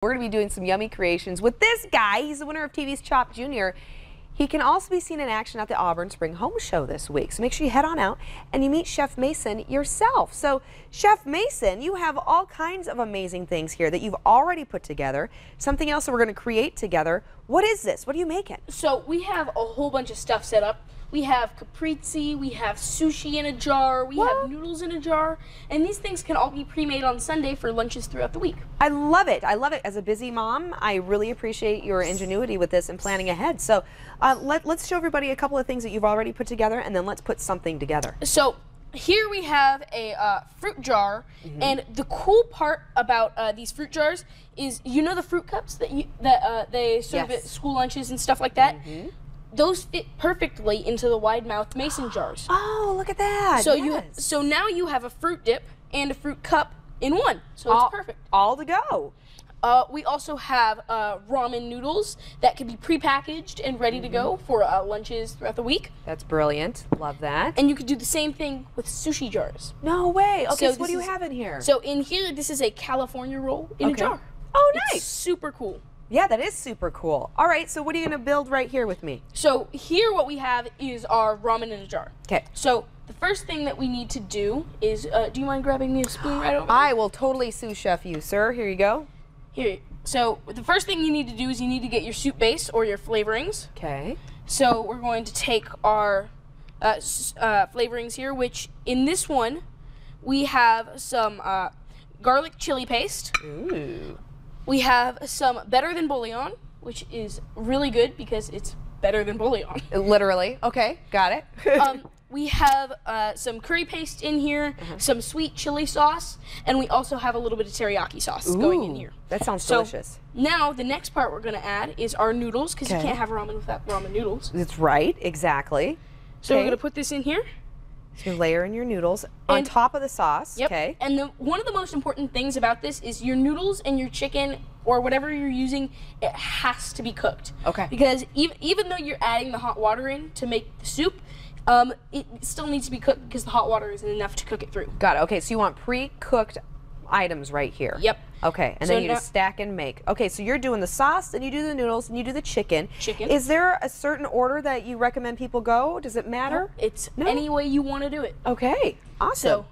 We're going to be doing some yummy creations with this guy. He's the winner of TV's Chopped Jr. He can also be seen in action at the Auburn Spring Home Show this week. So make sure you head on out and you meet Chef Mason yourself. So Chef Mason, you have all kinds of amazing things here that you've already put together. Something else that we're going to create together. What is this? What are you making? So we have a whole bunch of stuff set up. We have caprese, we have sushi in a jar, we have noodles in a jar, and these things can all be pre-made on Sunday for lunches throughout the week. I love it. I love it. As a busy mom, I really appreciate your ingenuity with this and planning ahead. So let's show everybody a couple of things that you've already put together, and then let's put something together. So here we have a fruit jar, and the cool part about these fruit jars is, you know, the fruit cups that they serve at school lunches and stuff like that? Those fit perfectly into the wide-mouthed mason jars. Oh, look at that. So so now you have a fruit dip and a fruit cup in one. So it's perfect. All to go. We also have ramen noodles that can be prepackaged and ready to go for lunches throughout the week. That's brilliant. Love that. And you could do the same thing with sushi jars. No way. Okay, so what do you have in here? So in here, this is a California roll in a jar. Oh, nice. It's super cool. Yeah, that is super cool. All right, so what are you going to build right here with me? So here what we have is our ramen in a jar. Okay. So the first thing that we need to do is, do you mind grabbing me a spoon right over there? I will totally sous chef you, sir. Here you go. Here. So the first thing you need to do is you need to get your soup base or your flavorings. Okay. So we're going to take our flavorings here, which in this one we have some garlic chili paste. Ooh. We have some Better Than Bouillon, which is really good because it's better than bouillon. Literally. Okay, got it. We have some curry paste in here, some sweet chili sauce, and we also have a little bit of teriyaki sauce going in here. That sounds delicious. Now, the next part we're going to add is our noodles, because you can't have ramen without ramen noodles. That's right, exactly. So we're going to put this in here. So layer in your noodles on top of the sauce. Yep. Okay. And one of the most important things about this is your noodles and your chicken or whatever you're using, it has to be cooked. Okay. Because even though you're adding the hot water in to make the soup, it still needs to be cooked because the hot water isn't enough to cook it through. Got it. Okay, so you want pre-cooked items right here. Yep. Okay, and then you just stack and make. Okay, so you're doing the sauce, then you do the noodles, and you do the chicken. Is there a certain order that you recommend people go? Does it matter? No, it's any way you want to do it. Okay, awesome. So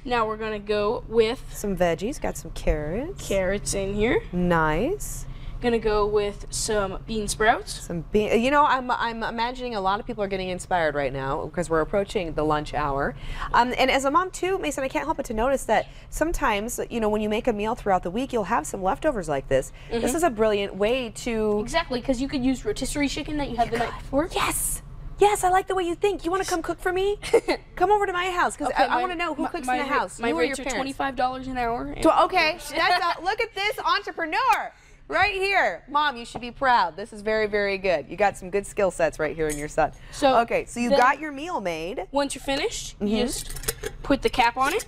now we're gonna go with some veggies. Got some carrots. Carrots in here. Nice. Gonna go with some bean sprouts. Some bean. You know, I'm imagining a lot of people are getting inspired right now because we're approaching the lunch hour. And as a mom too, Mason, I can't help but to notice that sometimes, you know, when you make a meal throughout the week, you'll have some leftovers like this. This is a brilliant way to because you could use rotisserie chicken that you had the night before. Yes. Yes, I like the way you think. You want to come cook for me? Come over to my house because I want to know who cooks in the house. My rates are $25 an hour. Okay, that's look at this entrepreneur. Right here. Mom, you should be proud. This is very, very good. You got some good skill sets right here in your son. So, okay, so you got your meal made. Once you're finished, you just put the cap on it.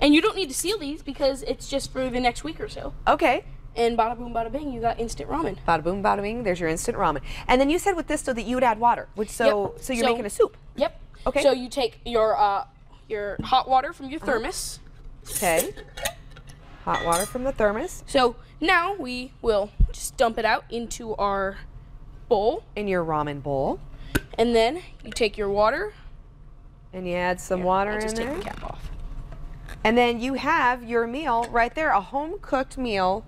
And you don't need to seal these because it's just for the next week or so. Okay. And bada boom, bada bing, you got instant ramen. Bada boom, bada bing, there's your instant ramen. And then you said with this though that you would add water. So you're making a soup. Yep. Okay. So you take your hot water from your thermos. Okay. Hot water from the thermos. So now we will just dump it out into our bowl. In your ramen bowl. And then you take your water. And you add some water in there. Just take the cap off. And then you have your meal right there, a home-cooked meal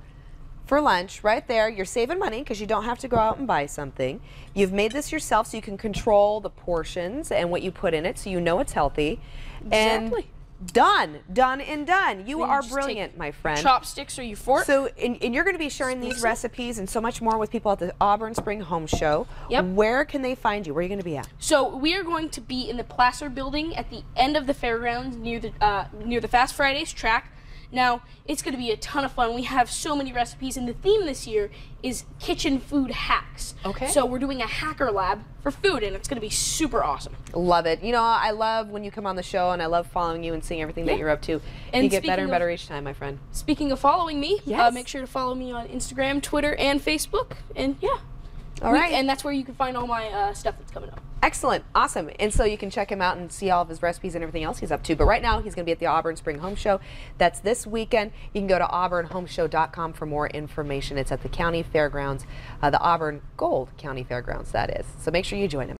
for lunch right there. You're saving money because you don't have to go out and buy something. You've made this yourself so you can control the portions and what you put in it so you know it's healthy. Exactly. And done and done. You are brilliant, my friend. Chopsticks or your fork. So, and you're going to be sharing these recipes and so much more with people at the Auburn Spring Home Show. Yep. Where can they find you? Where are you going to be at? So we are going to be in the Placer building at the end of the fairgrounds near the Fast Fridays track. Now, it's going to be a ton of fun. We have so many recipes, and the theme this year is kitchen food hacks. Okay. So we're doing a hacker lab for food, and it's going to be super awesome. Love it. You know, I love when you come on the show, and I love following you and seeing everything that you're up to. And you get better and better each time, my friend. Speaking of following me, make sure to follow me on Instagram, Twitter, and Facebook. And All right. And that's where you can find all my stuff that's coming up. Excellent. Awesome. And so you can check him out and see all of his recipes and everything else he's up to. But right now, he's going to be at the Auburn Spring Home Show. That's this weekend. You can go to auburnhomeshow.com for more information. It's at the county fairgrounds, the Auburn Gold County Fairgrounds, that is. So make sure you join him.